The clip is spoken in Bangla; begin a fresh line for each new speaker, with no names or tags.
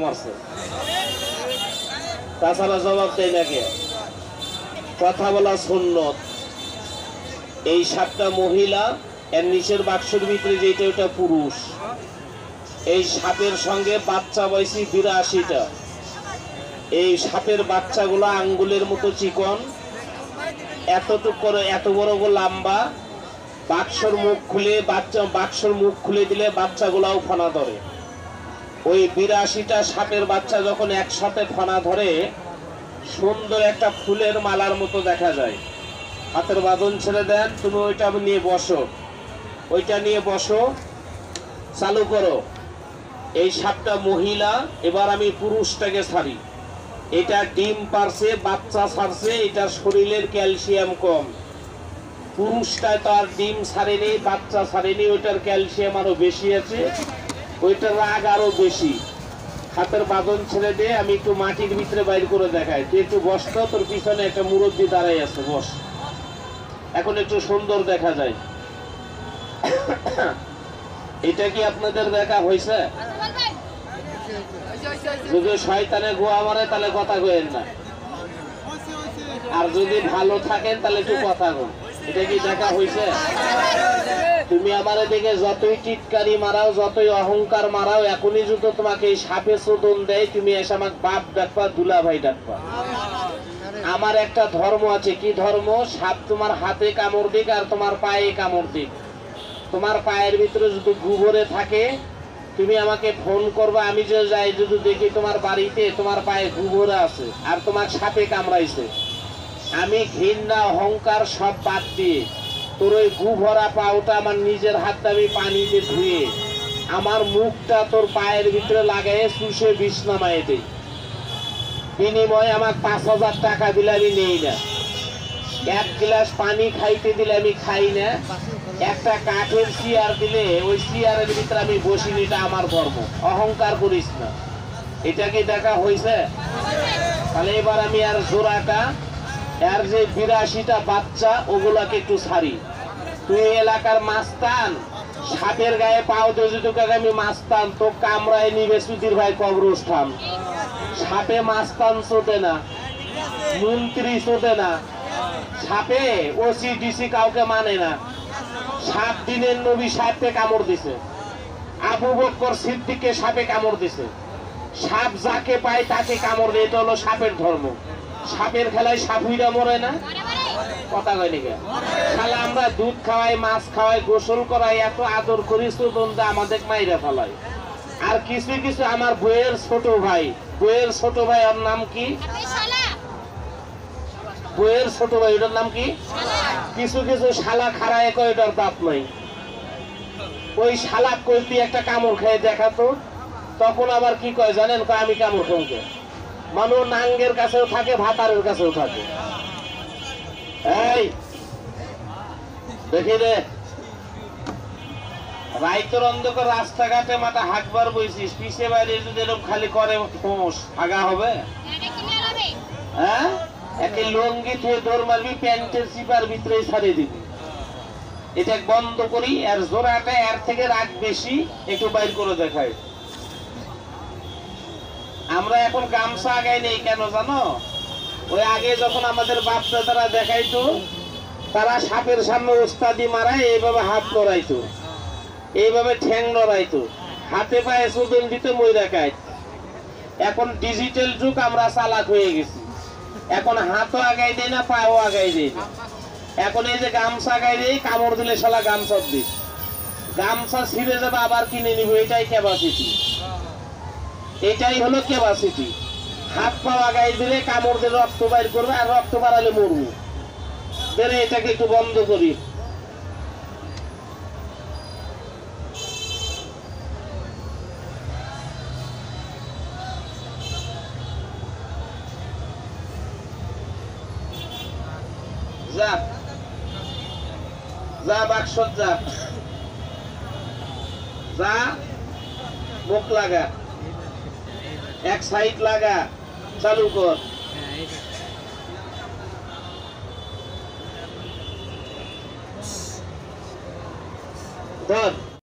মারছে, তাছাড়া জবাব দেয় না কে? কথা বলা সুন্নত। এই 7টা মহিলা, এর নিচের বাক্সের ভিতরে যেটা ওটা পুরুষ। এই সাপের সঙ্গে বাচ্চা বয়সী 82টা। এই সাপের বাচ্চাগুলো আঙ্গুলের মতো চিকন, এতটুক করে, এত বড় লম্বা। বাক্সর মুখ খুলে দিলে বাচ্চাগুলাও ফনা ধরে। ওই 82টা সাপের বাচ্চা যখন একসাথে ফনা ধরে, সুন্দর একটা ফুলের মালার মতো দেখা যায়। হাতের বাঁধন ছেড়ে দেন, তুমি ওইটা নিয়ে বসো, ওইটা নিয়ে বসো, চালু করো। এই 7টা মহিলা, এবার আমি পুরুষটাকে ছাড়ি। এটা ডিম পারছে, বাচ্চা ছাড়ছে, এটার শরীরের ক্যালসিয়াম কম। পুরুষটায় তো আর ডিম ছাড়েনি, বাচ্চা ছাড়েনি, ওইটার ক্যালসিয়াম আরো বেশি আছে, ওইটার রাগ আরো বেশি। হাতের বাঁধন ছেড়ে দিয়ে আমি একটু মাটির ভিতরে বাইর করে দেখাই। তুই একটু বসতো, তোর পিছনে একটা মুরব্বী দাঁড়াই আছে, বস। এখন একটু সুন্দর দেখা যায়। এটা কি আপনাদের দেখা হয়েছে? যদি শয়তানে গোয়া মারে তাহলে কথা কইেন না, আর যদি ভালো থাকেন তাহলে একটু কথা কন। এটা কি দেখা হয়েছে? তুমি আমার দিকে যতই টিটকারি মারাও, যতই অহংকার মারাও, এখনই যদি তোমাকে এই সাপে চোদন দেয়, তুমি এসে আমাকে বাপ ডাকবা, দুলা ভাই ডাকবা। আমার একটা ধর্ম আছে। কি ধর্ম? সাপ তোমার হাতে কামড় দিক আর তোমার পায়ে কামড় দিক, তোমার পায়ের ভিতরে যদি গোবরে থাকে, তুমি আমাকে ফোন করবা। আমি যে যাই, যদি দেখি তোমার বাড়িতে তোমার পায়ে গোবরে আছে আর তোমার সাপে কামড়াইছে, আমি ঘৃণা অহংকার সব বাদ দিয়ে তোর ওই গুভরা পাওটা আমার নিজের হাতে আমি পানিতে ধুয়ে আমার মুখটা তোর পায়ের ভিতরে লাগাইয়ে চুষে বিষ নামাই দিই। বিনিময়ে আমার 5,000 টাকা দিলে আমি নেই না, 1 গ্লাস পানি খাইতে দিলে আমি খাই না, একটা কাঠের চেয়ার দিলে ওই চেয়ারের ভিতরে আমি বসিনি। এটা আমার ধর্ম। অহংকার করিস না। এটা কি দেখা হয়েছে? তাহলে এবার আমি আর জোড়াটা, এর যে 82টা বাচ্চা, ওগুলাকে একটু ছাড়ি। তুই এলাকার মাস্তান, সাপের গায়ে পাও তো যদি আমি মাস্তান, তো কামড়ায় নিবে সুধীর ভাই কবরস্থান। সাপে মাস্তান চোটে না, মন্ত্রী চোটে না, সাপে ওসি ডিসি কাউকে মানে না। 7 দিনের নবী সাপে কামড় দিছে, আবু বকর সিদ্দিককে সাপে কামড় দিছে। সাপ যাকে পায় তাকে কামড় দেয়, এটা হলো সাপের ধর্ম। সাপের খেলায় সাপুইরা মরে না, কথা কয় নাকি? খালা আমরা দুধ খাওয়াই, মাছ খাওয়াই, গোসল করাই, এত আদর করি, সুদন্দা আমাদের মাইরা ফেলায়। আর কিছু কিছু আমার বইয়ের ছোট ভাই, বইয়ের ছোট ভাই, ওর নাম কি? বইয়ের ছোট ভাই, ওটার নাম কি? কিছু কিছু শালা খাড়ায় কয় ওটার বাপ নাই। ওই শালা কইতি একটা কামড় খেয়ে দেখাতো, তখন আবার কি কয় জানেন? আমি কামড় খামকে। মানুষ নাঙ্গের কাছেও থাকে, ভাতারের কাছেও থাকে। এই দেখি রে, রাইতর অন্ধকার রাস্তাঘাটে মাথা হাঁকবার বইছিস, পিছিয়ে বাইরে যদি এরকম খালি করে ফোঁস, আগা হবে? হ্যাঁ, একে লঙ্গি থেকে দৌড় মারবি, প্যান্টের চিপার ভিতরে ছাড়িয়ে দিবি। এটা বন্ধ করি। আর জোড়াটা এর থেকে রাগ বেশি, একটু বাইর করে দেখায়। আমরা এখন গামছা আগাই নেই কেন জানো? ওই আগে যখন আমাদের বাপ দাদারা দেখাইতো, তারা সাপের সামনে ওস্তাদি মারায় এইভাবে হাত নড়াইতো, এইভাবে ঠ্যাং নড়াইতো, হাতে পায়ে চোদন দিতে মইরা খায়। এখন ডিজিটাল যুগ, আমরা চালাক হয়ে গেছি। এখন হাতও আগাই দেয় না, পাও আগাই দেয় না। এখন এই যে গামছা আগাই দেয়, কামড় দিলে শালা গামছা দিস, গামছা ছিঁড়ে যাবে, আবার কিনে নিব। এটাই ক্যাপাসিটি, এটাই হলো ক্যাপাসিটি। হাত পা আগাই দিলে কামড় দিলে রক্ত বাইর করবে, আর রক্ত বাড়ালে মরবো। বেরে এটাকে একটু বন্ধ করি। যা যা বাক্স, যা যা, মুখ লাগা, এক সাইড লাগা, চালু কর। ধর